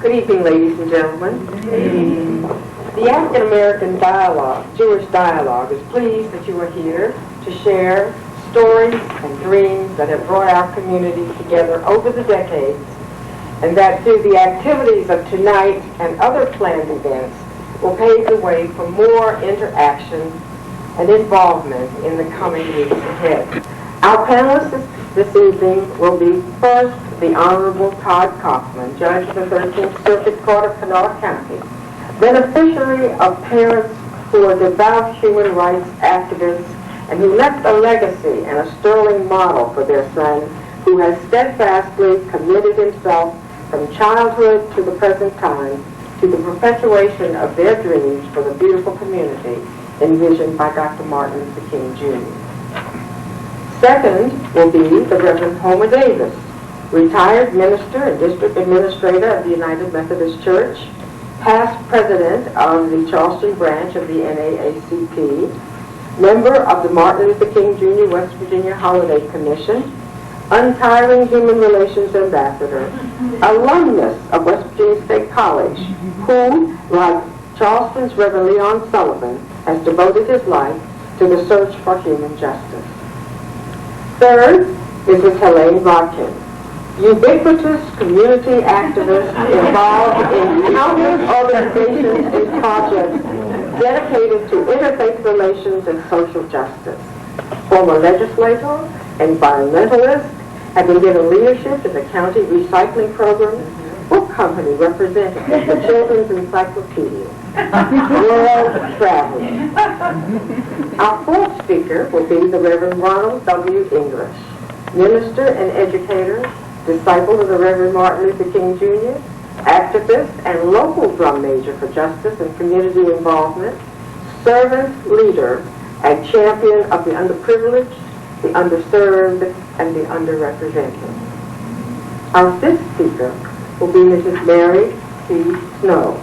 Good evening, ladies and gentlemen. Good evening. The African American Dialogue, Jewish Dialogue, is pleased that you are here to share stories and dreams that have brought our community together over the decades, and that through the activities of tonight and other planned events will pave the way for more interaction and involvement in the coming weeks ahead. Our panelists this evening will be first the Honorable Todd Kaufman, Judge of the 13th Circuit Court of Kanawha County, beneficiary of parents who are devout human rights activists and who left a legacy and a sterling model for their son, who has steadfastly committed himself from childhood to the present time to the perpetuation of their dreams for the beautiful community envisioned by Dr. Martin Luther King, Jr. Second will be the Reverend Homer Davis, retired minister and district administrator of the United Methodist Church, past president of the Charleston branch of the NAACP, member of the Martin Luther King Jr. West Virginia Holiday Commission, untiring human relations ambassador, alumnus of West Virginia State College, who, like Charleston's Reverend Leon Sullivan, has devoted his life to the search for human justice. Third is Ms. Helene Bodkin, ubiquitous community activist involved in countless organizations and projects dedicated to interfaith relations and social justice. Former legislator, environmentalist, have been given leadership in the county recycling program, book company representative, the Children's Encyclopedia, world traveler. Our fourth speaker will be the Reverend Ronald W. English, minister and educator, disciple of the Reverend Martin Luther King Jr., activist and local drum major for justice and community involvement, servant leader and champion of the underprivileged, the underserved, and the underrepresented. Our fifth speaker will be Mrs. Mary C. Snow,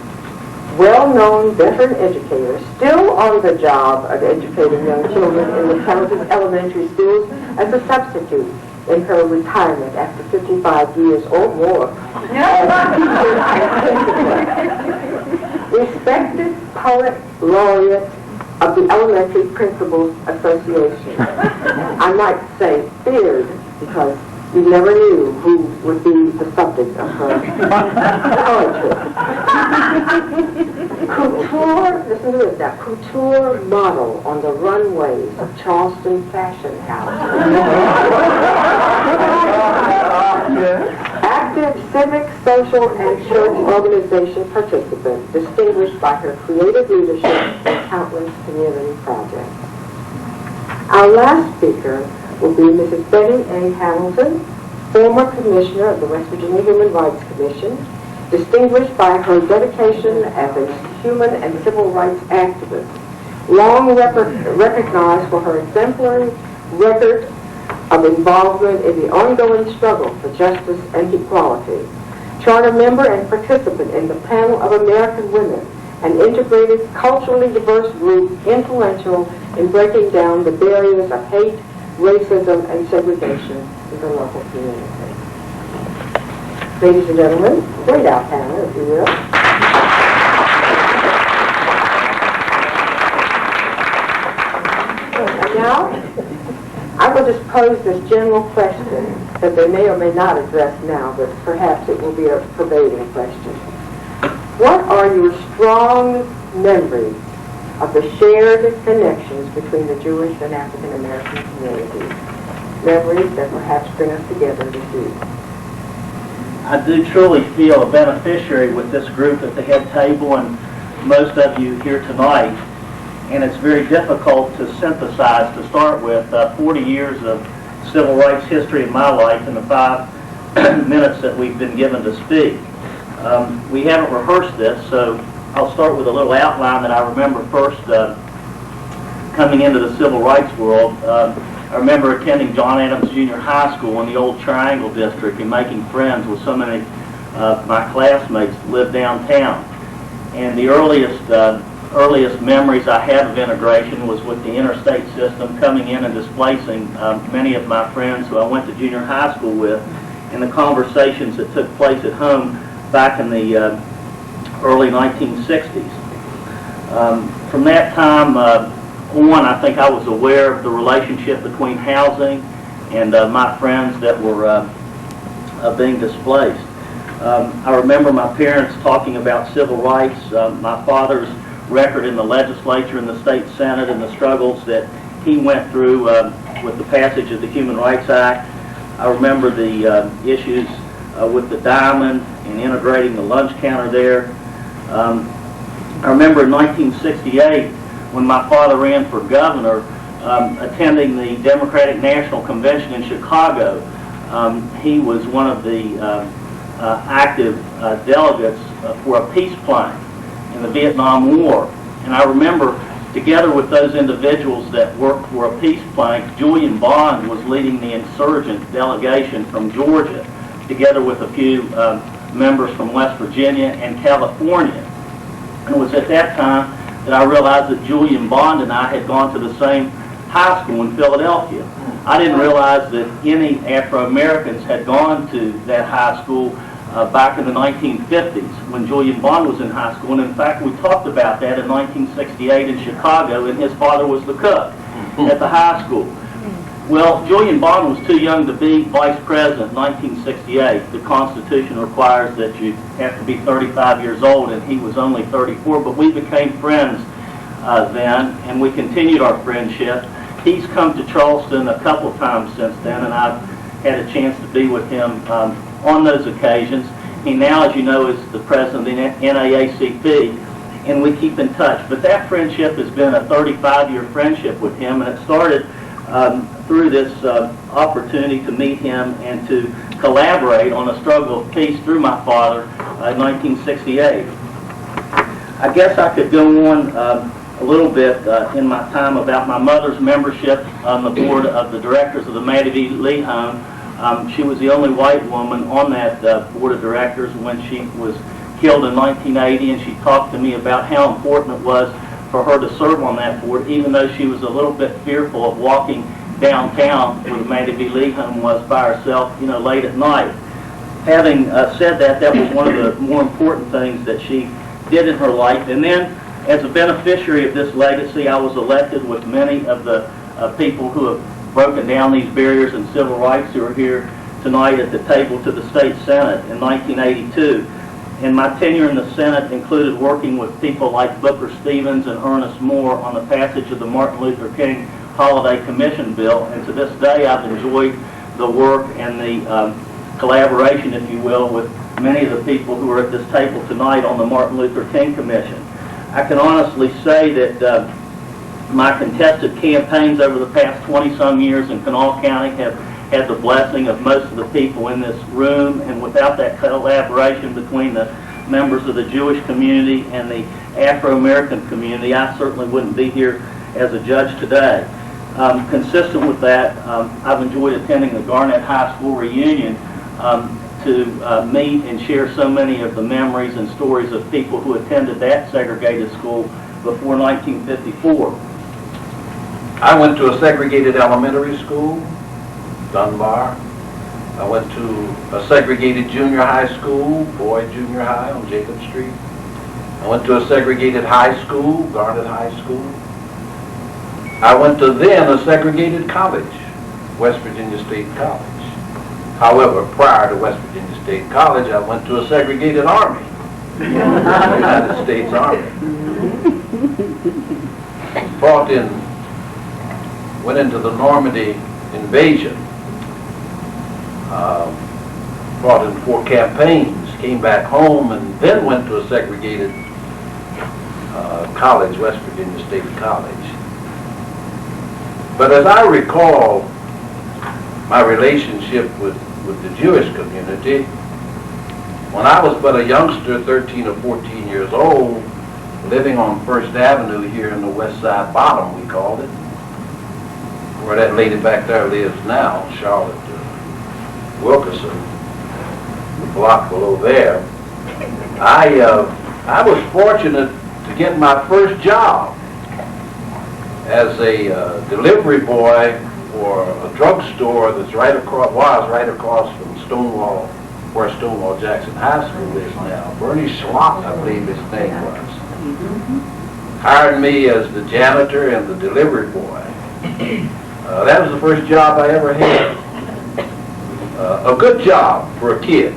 well-known veteran educator, still on the job of educating young children in the county's elementary schools as a substitute in her retirement after 55 years or more as teacher and principal. Respected poet laureate of the Elementary Principals Association. I might say feared because you never knew who would be the subject of her poetry. Couture, listen to this now, couture model on the runways of Charleston Fashion House. Active civic, social, and church organization participant, distinguished by her creative leadership in countless community projects. Our last speaker will be Mrs. Betty A. Hamilton, former commissioner of the West Virginia Human Rights Commission, distinguished by her dedication as a human and civil rights activist, long recognized for her exemplary record of involvement in the ongoing struggle for justice and equality, charter member and participant in the Panel of American Women, an integrated, culturally diverse group influential in breaking down the barriers of hate, racism, and segregation in the local community. Ladies and gentlemen, greet our panel, if you will. And now, I will just pose this general question that they may or may not address now, but perhaps it will be a pervading question. What are your strong memories of the shared connections between the Jewish and African American communities? Memories that perhaps bring us together this evening. I do truly feel a beneficiary with this group at the head table and most of you here tonight. And it's very difficult to synthesize to start with 40 years of civil rights history in my life in the 5 minutes that we've been given to speak. We haven't rehearsed this, so I'll start with a little outline that I remember first coming into the civil rights world. I remember attending John Adams Junior High School in the old Triangle District and making friends with so many of my classmates that lived downtown. And the earliest memories I have of integration was with the interstate system coming in and displacing many of my friends who I went to junior high school with, and the conversations that took place at home back in the early 1960s. From that time on, I think I was aware of the relationship between housing and my friends that were being displaced. I remember my parents talking about civil rights, my father's record in the legislature and the state senate and the struggles that he went through with the passage of the Human Rights Act. I remember the issues with the diamond and integrating the lunch counter there. I remember in 1968 when my father ran for governor, attending the Democratic National Convention in Chicago. He was one of the active delegates for a peace plan in the Vietnam War. And I remember, together with those individuals that worked for a peace plan, Julian Bond was leading the insurgent delegation from Georgia, together with a few members from West Virginia and California. And it was at that time that I realized that Julian Bond and I had gone to the same high school in Philadelphia. I didn't realize that any Afro-Americans had gone to that high school back in the 1950s when Julian Bond was in high school. And in fact, we talked about that in 1968 in Chicago, and his father was the cook at the high school. Well, Julian Bond was too young to be vice president in 1968. The Constitution requires that you have to be 35 years old, and he was only 34, but we became friends then, and we continued our friendship. He's come to Charleston a couple of times since then, and I've had a chance to be with him on those occasions. He now, as you know, is the president of the NAACP, and we keep in touch. But that friendship has been a 35-year friendship with him, and it started through this opportunity to meet him and to collaborate on a struggle of peace through my father in 1968. I guess I could go on a little bit in my time about my mother's membership on the board of the directors of the Maddie V. Lee Home. She was the only white woman on that board of directors when she was killed in 1980, and she talked to me about how important it was for her to serve on that board, even though she was a little bit fearful of walking downtown where the Maddie V. Lee Home was by herself, late at night. Having said that, that was one of the more important things that she did in her life. And then, as a beneficiary of this legacy, I was elected with many of the people who have broken down these barriers in civil rights who are here tonight at the table to the state senate in 1982. And my tenure in the Senate included working with people like Booker Stevens and Ernest Moore on the passage of the Martin Luther King Holiday Commission Bill. And to this day, I've enjoyed the work and the collaboration, if you will, with many of the people who are at this table tonight on the Martin Luther King Commission. I can honestly say that my contested campaigns over the past 20-some years in Kanawha County have had the blessing of most of the people in this room, and without that collaboration between the members of the Jewish community and the Afro-American community, I certainly wouldn't be here as a judge today. Consistent with that, I've enjoyed attending the Garnett High School reunion to meet and share so many of the memories and stories of people who attended that segregated school before 1954. I went to a segregated elementary school, Dunbar. I went to a segregated junior high school, Boyd Junior High on Jacob Street. I went to a segregated high school, Garnet High School. I went to then a segregated college, West Virginia State College. However, prior to West Virginia State College, I went to a segregated army, the United States Army. Went into the Normandy invasion, fought in 4 campaigns, came back home, and then went to a segregated college, West Virginia State College. But as I recall my relationship with the Jewish community, when I was but a youngster, 13 or 14 years old, living on First Avenue here in the West Side Bottom, we called it, where that lady back there lives now, Charlotte Wilkerson, the block below there. I was fortunate to get my first job as a delivery boy for a drugstore that's right across from Stonewall where Stonewall Jackson High School is now. Bernie Schlock, I believe his name was, hired me as the janitor and the delivery boy. That was the first job I ever had. A good job for a kid,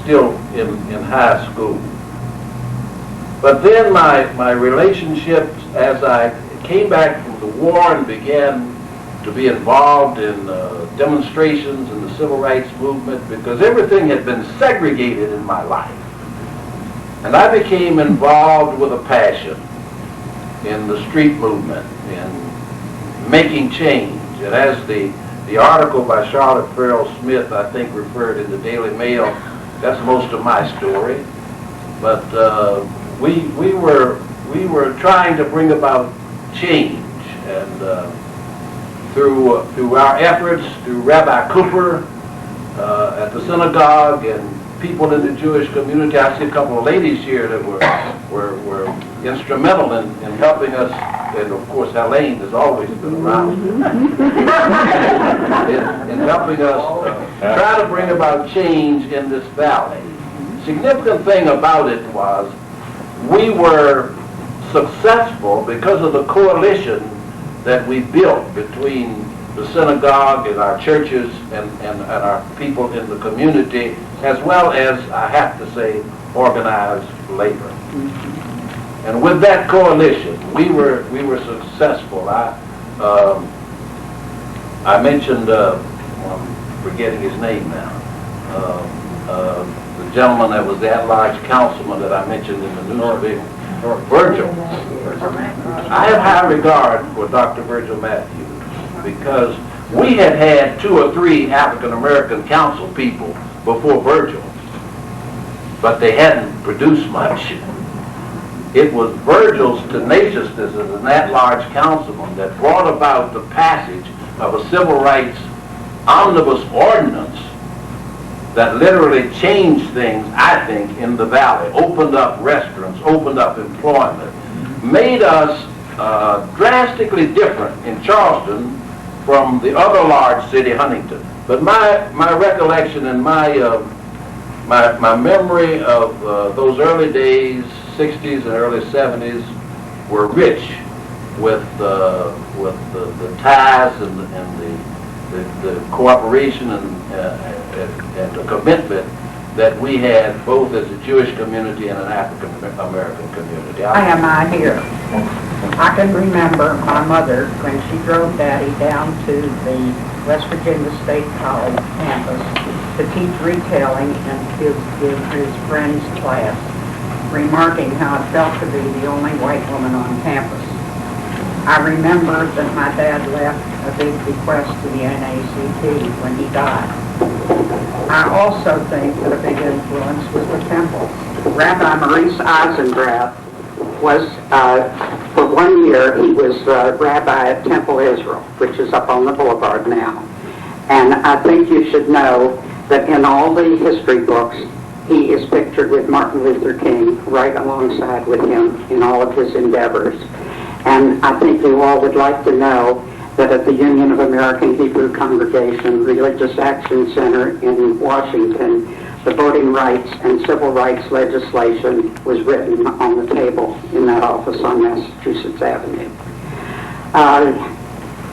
still in high school. But then my relationships, as I came back from the war and began to be involved in demonstrations in the civil rights movement, because everything had been segregated in my life. And I became involved with a passion in the street movement, in making change. And as the article by Charlotte Farrell Smith, I think, referred in the Daily Mail, that's most of my story. But we were trying to bring about change, and through our efforts, through Rabbi Cooper at the synagogue and people in the Jewish community. I see a couple of ladies here that were instrumental in helping us, and of course Helene has always been around, in helping us try to bring about change in this valley. Significant thing about it was we were successful because of the coalition that we built between the synagogue and our churches and our people in the community, as well as, I have to say, organized labor. And with that coalition, we were successful. I mentioned, I'm forgetting his name now, the gentleman that was the at-large councilman that I mentioned in the newspaper, Virgil. I have high regard for Dr. Virgil Matthews because we had 2 or 3 African-American council people before Virgil, but they hadn't produced much. It was Virgil's tenaciousness as an at-large councilman that brought about the passage of a civil rights omnibus ordinance that literally changed things, I think, in the valley, opened up restaurants, opened up employment, made us drastically different in Charleston from the other large city, Huntington. But my recollection and my memory of those early days, 60s and early 70s, were rich with the ties and the cooperation and the commitment that we had both as a Jewish community and an African American community. I have mine here. I can remember my mother when she drove Daddy down to the West Virginia State College campus to teach retailing in his friend's class, remarking how it felt to be the only white woman on campus. I remember that my dad left a big bequest to the NACP when he died. I also think that a big influence was the temple. Rabbi Maurice Eisendrath was, for 1 year, he was rabbi at Temple Israel, which is up on the boulevard now. And I think you should know that in all the history books, he is pictured with Martin Luther King right alongside with him in all of his endeavors. And I think you all would like to know that at the Union of American Hebrew Congregation Religious Action Center in Washington, the voting rights and civil rights legislation was written on the table in that office on Massachusetts Avenue.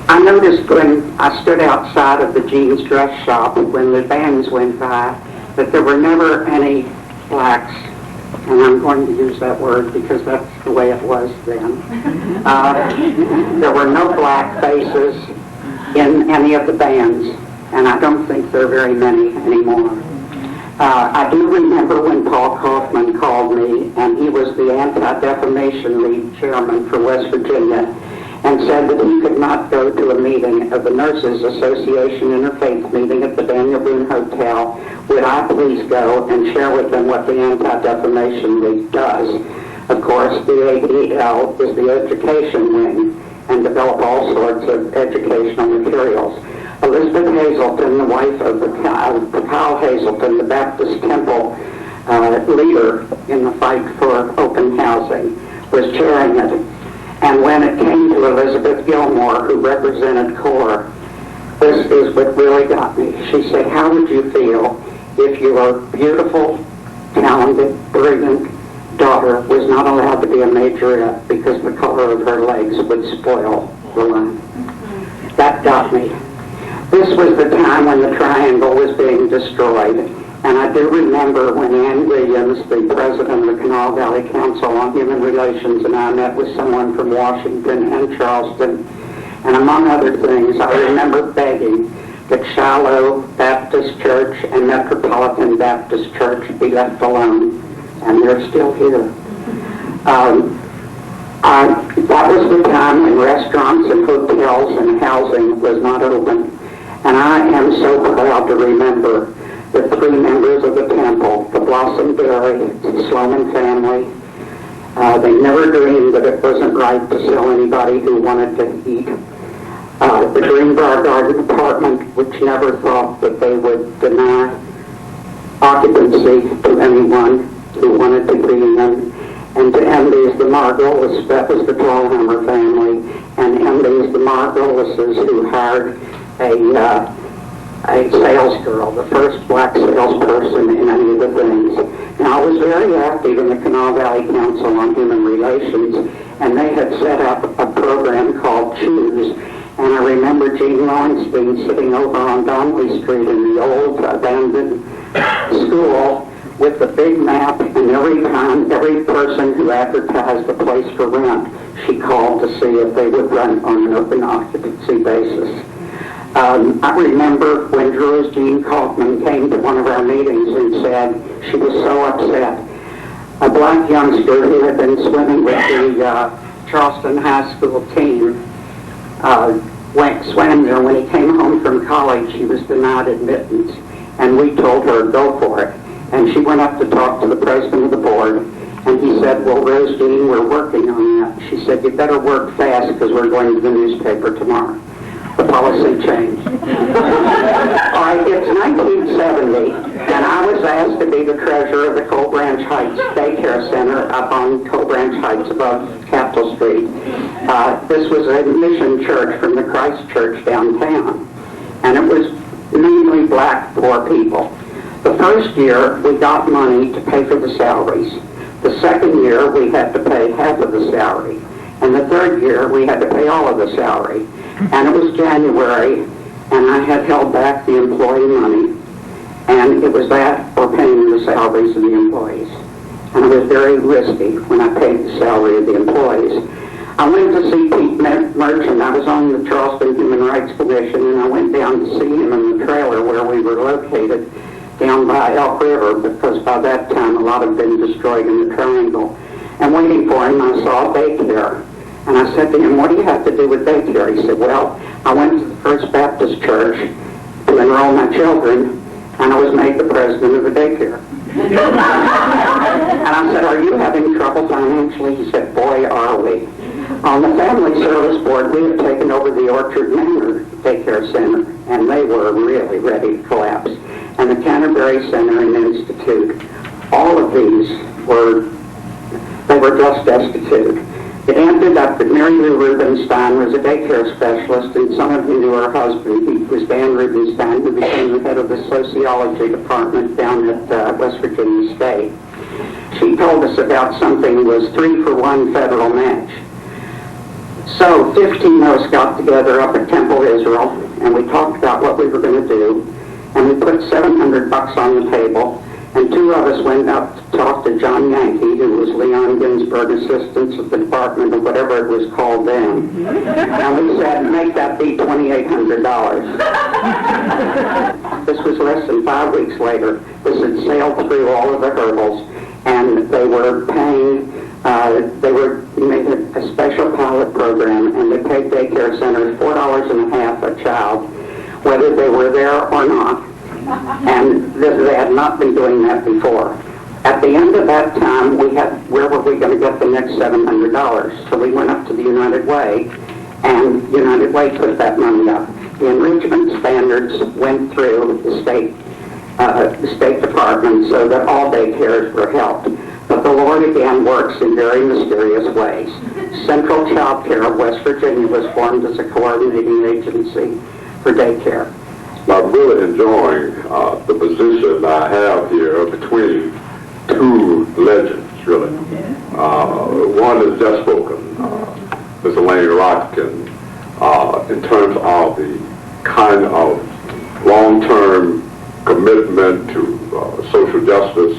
I noticed when I stood outside of the jeans dress shop when the bands went by that there were never any blacks, and I'm going to use that word because that's the way it was then. There were no black faces in any of the bands, and I don't think there are very many anymore. I do remember when Paul Kaufman called me, and he was the Anti-Defamation League chairman for West Virginia, and said that he could not go to a meeting of the Nurses Association Interfaith meeting at the Daniel Boone Hotel. Would I please go and share with them what the Anti-Defamation League does? Of course, the ADL is the education wing and develop all sorts of educational materials. Elizabeth Hazelton, the wife of Kyle Hazelton, the Baptist Temple leader in the fight for open housing, was chairing it. And when it came to Elizabeth Gilmore, who represented CORE, This is what really got me. She said, how would you feel if your beautiful, talented, brilliant daughter was not allowed to be a majorette because the color of her legs would spoil the line? That got me. This was the time when the triangle was being destroyed. And I do remember when Ann Williams, the president of the Kanawha Valley Council on Human Relations, and I met with someone from Washington and Charleston. And among other things, I remember begging that Shiloh Baptist Church and Metropolitan Baptist Church be left alone. And they're still here. That was the time when restaurants and hotels and housing was not open. And I am so proud to remember the three members of the temple, the Blossom Dairy, the Sloman family. They never dreamed that it wasn't right to sell anybody who wanted to eat. The Greenbrier Garden Department, which never thought that they would deny occupancy to anyone who wanted to be in. And to MD's the Margolises, that was the Trollhammer family, and MD's the Margolises who hired a sales girl, the first black salesperson in any of the things. Now, I was very active in the Kanawha Valley Council on Human Relations, and they had set up a program called Choose. And I remember Gene Lowenstein sitting over on Donnelly Street in the old abandoned school with the big map, and every person who advertised the place for rent, she called to see if they would run on an open occupancy basis. I remember when Drew's Jean Kaufman came to one of our meetings and said she was so upset. A black youngster who had been swimming with the Charleston High School team swam there. When he came home from college, he was denied admittance, and we told her, go for it. And she went up to talk to the president of the board, and he said, well, Rose Jean, we're working on that. She said, you better work fast because we're going to the newspaper tomorrow. The policy changed. All right, it's 1970, and I was asked to be the treasurer of the Coal Branch Heights Daycare Center up on Coal Branch Heights above Capitol Street. This was a mission church from the Christ Church downtown, and it was mainly black, poor people. The first year, we got money to pay for the salaries. The second year, we had to pay half of the salary. And the third year, we had to pay all of the salary. And it was January, and I had held back the employee money. And it was that or paying the salaries of the employees. And it was very risky when I paid the salary of the employees. I went to see Pete Merchant. I was on the Charleston Human Rights Commission, and I went down to see him in the trailer where we were located down by Elk River, because by that time a lot had been destroyed in the triangle. And waiting for him, I saw daycare. And I said to him, what do you have to do with daycare? He said, well, I went to the First Baptist Church to enroll my children, and I was made the president of the daycare. And I said, are you having trouble financially? He said, boy, are we. On the Family Service Board, we had taken over the Orchard Manor Daycare Center, and they were really ready to collapse. And the Canterbury Center and Institute, all of these were just destitute. It ended up that Mary Lou Rubenstein was a daycare specialist, and some of you knew her husband. He was Dan Rubenstein, who became the head of the sociology department down at West Virginia State. She told us about something that was 3-for-1 federal match. So 15 of us got together up at Temple Israel, and we talked about what we were going to do, and we put $700 on the table, and 2 of us went up to talk to John Yankee, who was Leon Ginsburg Assistant of the Department of whatever it was called then. And we said, make that be $2,800. This was less than 5 weeks later. This had sailed through all of the hurdles, and they were paying, they were making a special pilot program, and they paid daycare centers $4.50 a child, whether they were there or not. And they had not been doing that before. At the end of that time, where were we going to get the next $700? So we went up to the United Way, and United Way put that money up. The enrichment standards went through the State Department so that all daycares were helped. But the Lord again works in very mysterious ways. Central Child Care of West Virginia was formed as a coordinating agency. for daycare. I'm really enjoying the position I have here between two legends, really. One is just spoken, Mr. Lane Rockin, in terms of the kind of long-term commitment to social justice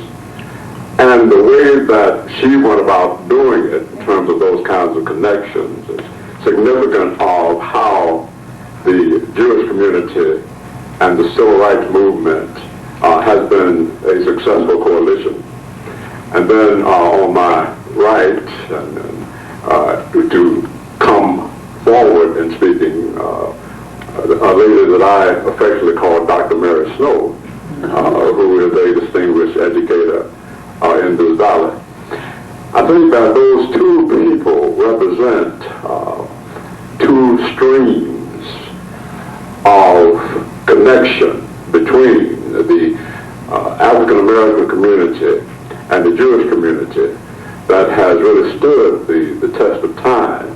and the way that she went about doing it in terms of those kinds of connections is significant of how the Jewish community and the civil rights movement has been a successful coalition. And then on my right, to come forward in speaking, a lady that I affectionately call Dr. Mary Snow, who is a distinguished educator in this valley. I think that those two people represent two streams of connection between the African American community and the Jewish community that has really stood the test of time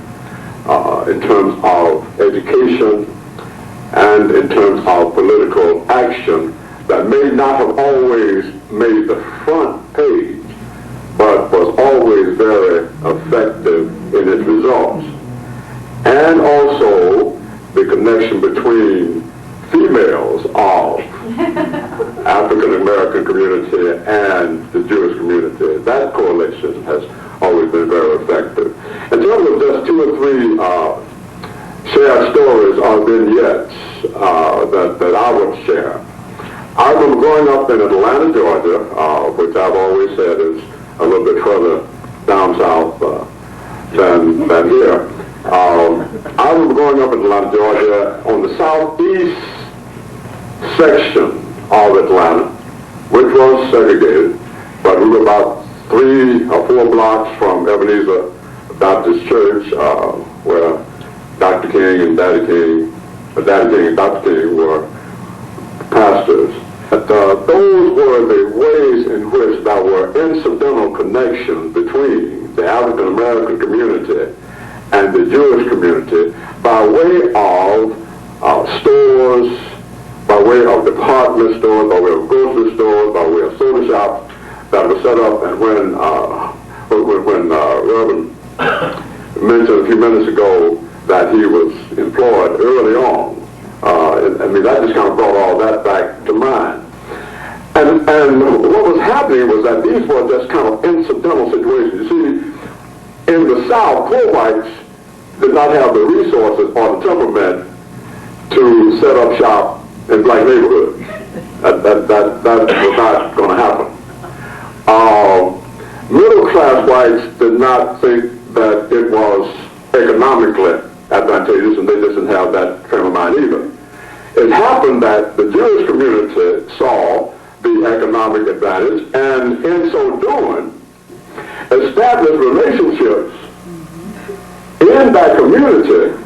in terms of education and in terms of political action that may not have always made the front page, but was always very effective in its results. And also the connection between females of African American community and the Jewish community. That correlation has always been very effective. In terms of just two or three shared stories or vignettes that I would share. I remember growing up in Atlanta, Georgia, which I've always said is a little bit further down south than here. I remember growing up in Atlanta, Georgia, on the southeast section of Atlanta, which was segregated, but we were about 3 or 4 blocks from Ebenezer Baptist Church, where Dr. King and Daddy King and Dr. King were pastors. But those were the ways in which there were incidental connections between the African American community and the Jewish community by way of stores, by way of department stores, by way of grocery stores, by way of soda shops that were set up. And when Reverend mentioned a few minutes ago that he was employed early on, that just kind of brought all that back to mind. And what was happening was that these were just kind of incidental situations. You see, in the South, poor whites did not have the resources or the temperament to set up shop in black neighborhoods. That was not going to happen. Middle class whites did not think that it was economically advantageous, and they just didn't have that frame of mind either. It happened that the Jewish community saw the economic advantage, and in so doing, established relationships in that community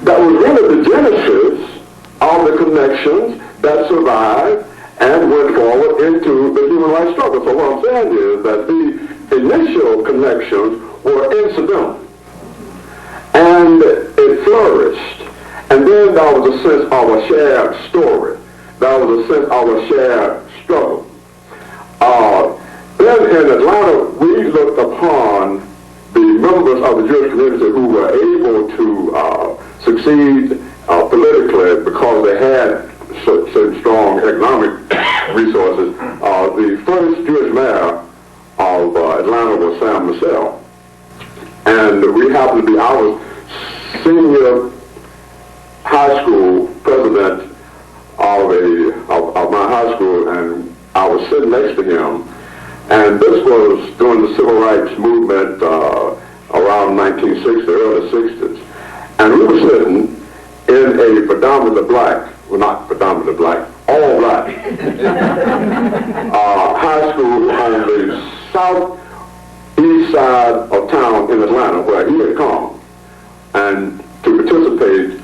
that was really the genesis of the connections that survived and went forward into the human rights struggle. So what I'm saying is that the initial connections were incidental, and it flourished. And then there was a sense of a shared story. There was a sense of a shared struggle. Then in Atlanta, we looked upon the members of the Jewish community who were able to succeed politically because they had such strong economic resources. The first Jewish mayor of Atlanta was Sam Michel. And we happened to be our senior high school president of my high school, and I was sitting next to him. And this was during the civil rights movement around 1960, early 60s. And we were sitting in a predominantly black, well, not predominantly black, all black high school on the southeast side of town in Atlanta, where he had come and to participate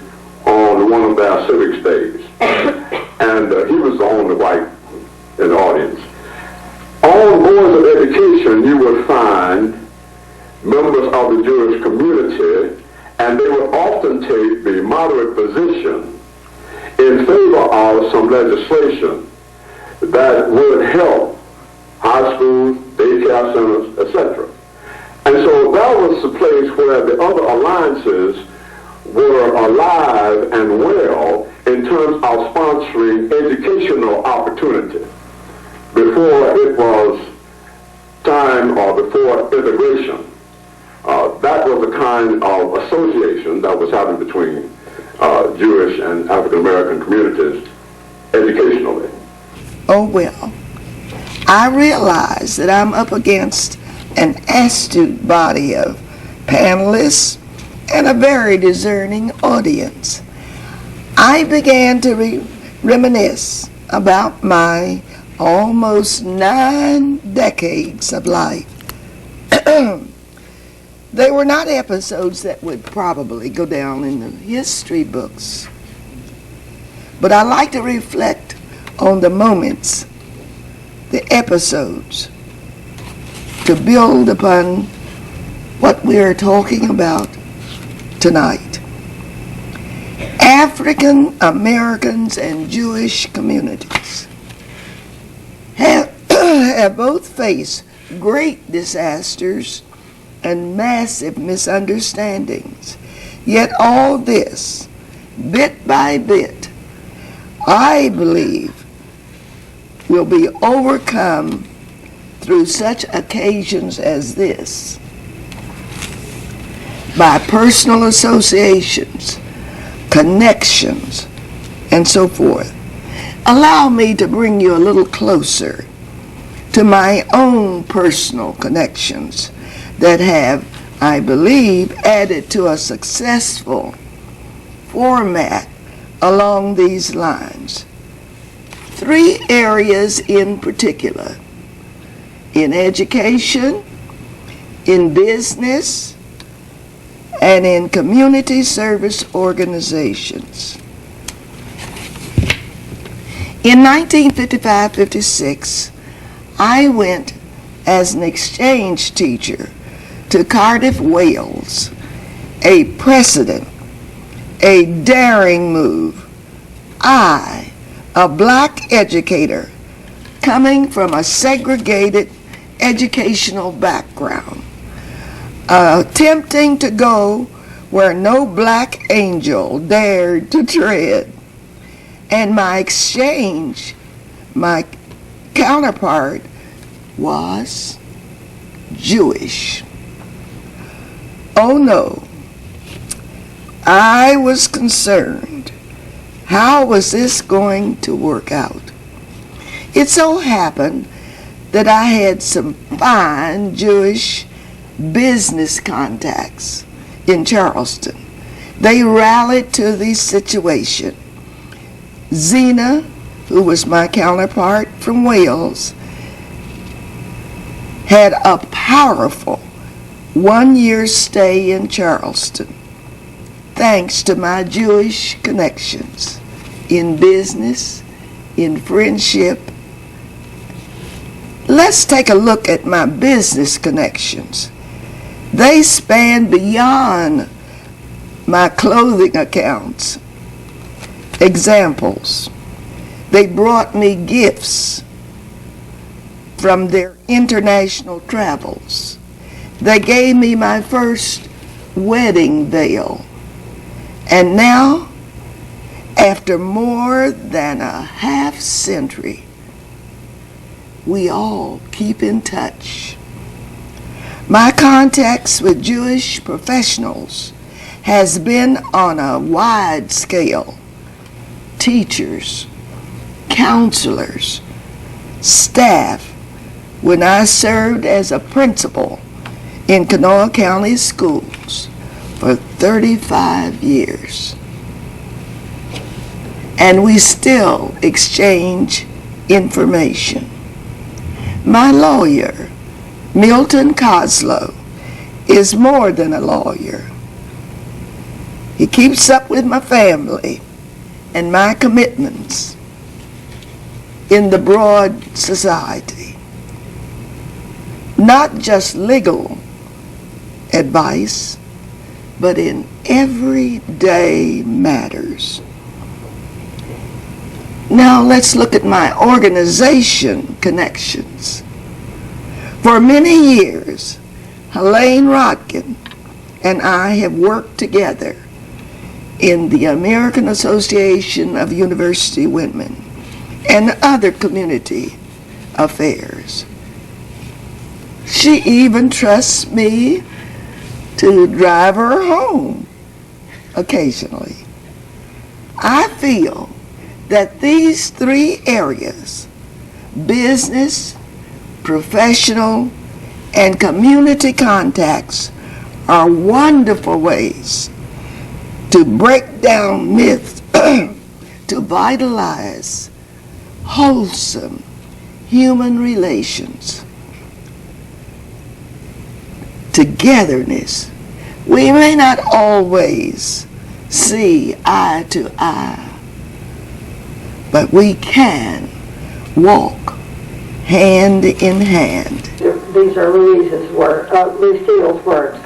on one of their civic days. And he was the only white in the audience. On boards of education, you would find members of the Jewish community, and they would often take the moderate position in favor of some legislation that would help high schools, daycare centers, etc. And so that was the place where the other alliances were alive and well in terms of sponsoring educational opportunity before it was time or before integration. That was the kind of association that was happening between Jewish and African American communities educationally. Oh well, I realize that I'm up against an astute body of panelists and a very discerning audience. I began to reminisce about my almost 9 decades of life. They were not episodes that would probably go down in the history books, but I like to reflect on the moments, the episodes, to build upon what we are talking about tonight. African Americans and Jewish communities have both faced great disasters and massive misunderstandings. Yet all this, bit by bit, I believe will be overcome through such occasions as this, by personal associations, connections, and so forth. Allow me to bring you a little closer to my own personal connections that have, I believe, added to a successful format along these lines. 3 areas in particular: in education, in business, and in community service organizations. In 1955-56, I went as an exchange teacher to Cardiff, Wales, a precedent, a daring move. I, a black educator coming from a segregated educational background, attempting to go where no black angel dared to tread. And my exchange, my counterpart, was Jewish. Oh no, I was concerned. How was this going to work out? It so happened that I had some fine Jewish business contacts in Charleston. They rallied to the situation. Zena, who was my counterpart from Wales, had a powerful 1-year stay in Charleston, thanks to my Jewish connections in business, in friendship. Let's take a look at my business connections. They span beyond my clothing accounts. Examples: they brought me gifts from their international travels. They gave me my first wedding veil. And now, after more than a half-century, we all keep in touch. My contacts with Jewish professionals has been on a wide scale. Teachers, counselors, staff. When I served as a principal in Kanawha County schools for 35 years. And we still exchange information. My lawyer, Milton Coslow, is more than a lawyer. He keeps up with my family and my commitments in the broad society. Not just legal advice, but in everyday matters. Now let's look at my organization connections. For many years, Helene Rodkin and I have worked together in the American Association of University Women and other community affairs. She even trusts me to drive her home occasionally. I feel that these three areas, business, professional, and community contacts, are wonderful ways to break down myths, to vitalize wholesome human relations. Togetherness. We may not always see eye to eye, but we can walk hand in hand. These are Lucille's words.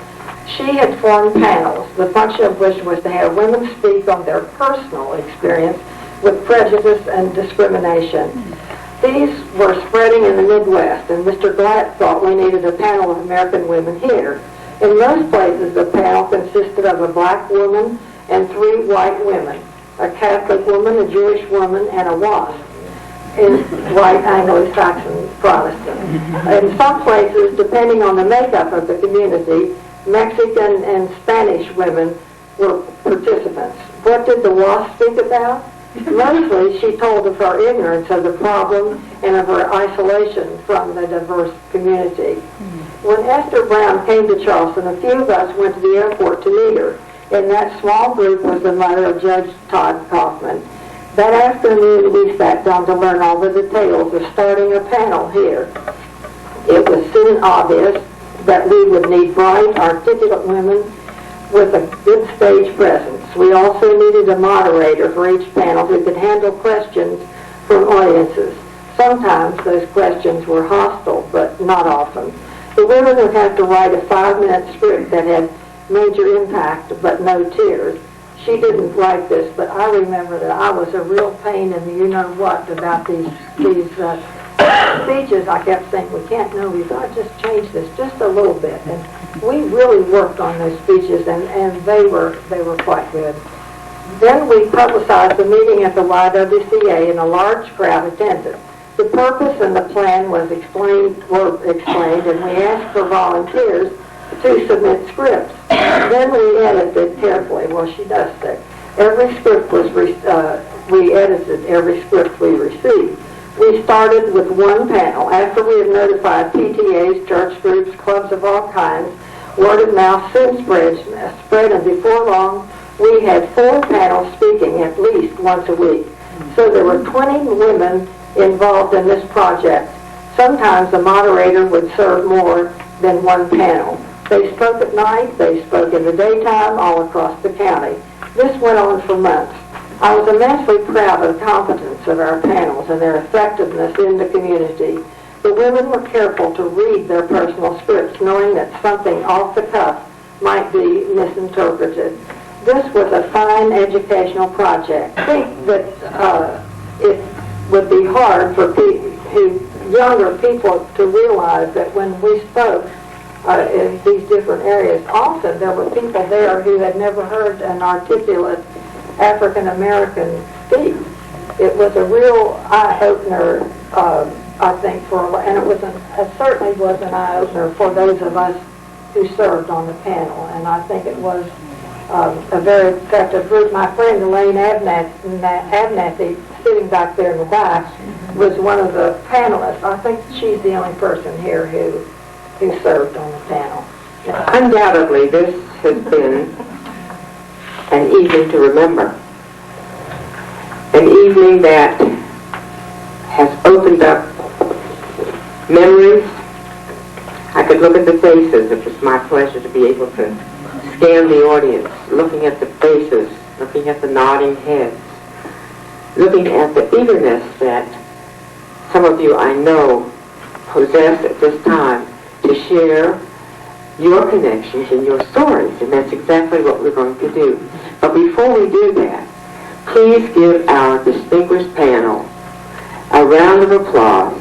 She had formed panels, the function of which was to have women speak on their personal experience with prejudice and discrimination. These were spreading in the Midwest, and Mr. Glatt thought we needed a panel of American women here. In most places, the panel consisted of a black woman and 3 white women, a Catholic woman, a Jewish woman, and a WASP, in white Anglo-Saxon Protestant. In some places, depending on the makeup of the community, Mexican and Spanish women were participants. What did the WASP speak about? Mostly, she told of her ignorance of the problem and of her isolation from the diverse community. When Esther Brown came to Charleston, a few of us went to the airport to meet her. In that small group was the mother of Judge Todd Kaufman. That afternoon, we sat down to learn all the details of starting a panel here. It was soon obvious that we would need bright, articulate women with a good stage presence. We also needed a moderator for each panel who could handle questions from audiences. Sometimes those questions were hostile, but not often. The women would have to write a 5-minute script that had major impact but no tears. She didn't like this, but I remember that I was a real pain in the you-know-what about these speeches. I kept saying, we've got to just change this just a little bit. And we really worked on those speeches, and they were quite good. Then we publicized the meeting at the YWCA, and a large crowd attended. The purpose and the plan were explained, and we asked for volunteers to submit scripts. Then we edited carefully. Well, she does say. Every script was, we edited every script we received. We started with one panel. After we had notified PTAs, church groups, clubs of all kinds, word of mouth soon spread, and before long, we had 4 panels speaking at least once a week. So there were 20 women involved in this project. Sometimes the moderator would serve more than one panel. They spoke at night, they spoke in the daytime, all across the county. This went on for months. I was immensely proud of the competence of our panels and their effectiveness in the community. The women were careful to read their personal scripts, knowing that something off the cuff might be misinterpreted. This was a fine educational project. I think that it would be hard for younger people to realize that when we spoke in these different areas, often there were people there who had never heard an articulate African American speak. It was a real eye-opener, I think, and it certainly was an eye-opener for those of us who served on the panel, and I think it was a very effective group. My friend Elaine Abnathy, sitting back there in the back, was one of the panelists. I think she's the only person here who served on the panel. Undoubtedly, this has been an evening to remember. An evening that has opened up memories. I could look at the faces. It was my pleasure to be able to scan the audience, looking at the faces, looking at the nodding heads, looking at the eagerness that some of you I know possess at this time to share your connections and your stories, and that's exactly what we're going to do. But before we do that, Please give our distinguished panel a round of applause.